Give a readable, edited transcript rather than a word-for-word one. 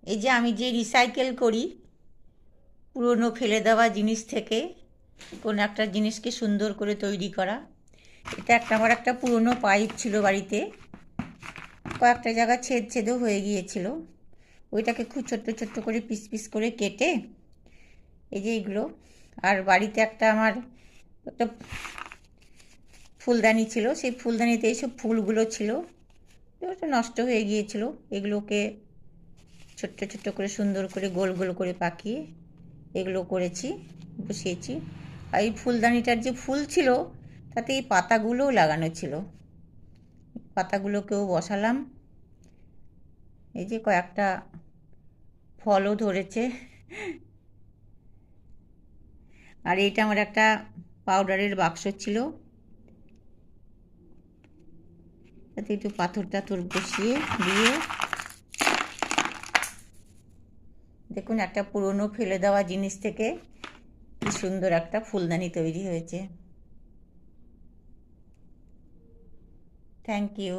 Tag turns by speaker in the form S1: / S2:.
S1: এই যে আমি যে রিসাইকেল করি পুরনো ফেলে দেওয়া জিনিস থেকে কোনো একটা জিনিসকে সুন্দর করে তৈরি করা। এটা আমার একটা পুরনো পাইপ ছিল বাড়িতে, কয়েকটা জায়গা ছেদও হয়ে গিয়েছিল। ওইটাকে খুব ছোট্ট ছোট্ট করে পিস পিস করে কেটে এই যে এইগুলো, আর বাড়িতে আমার একটা ফুলদানি ছিল, সেই ফুলদানিতে এইসব ফুলগুলো ছিল, ওটা নষ্ট হয়ে গিয়েছিল। এগুলোকে ছোট্ট ছোট্ট করে সুন্দর করে গোল গোল করে পাকিয়ে এগুলো করেছি, বসিয়েছি। আর এই ফুলদানিটার যে ফুল ছিল তাতে এই পাতাগুলোও লাগানো ছিল, পাতাগুলোকেও বসালাম। এই যে কয়েকটা ফলও ধরেছে। আর এইটা আমার একটা পাউডারের বাক্স ছিল, তাতে একটু পাথর টাথর বসিয়ে দিয়ে দেখুন একটা পুরনো ফেলে দেওয়া জিনিস থেকে কি সুন্দর একটা ফুলদানি তৈরি হয়েছে। Thank you.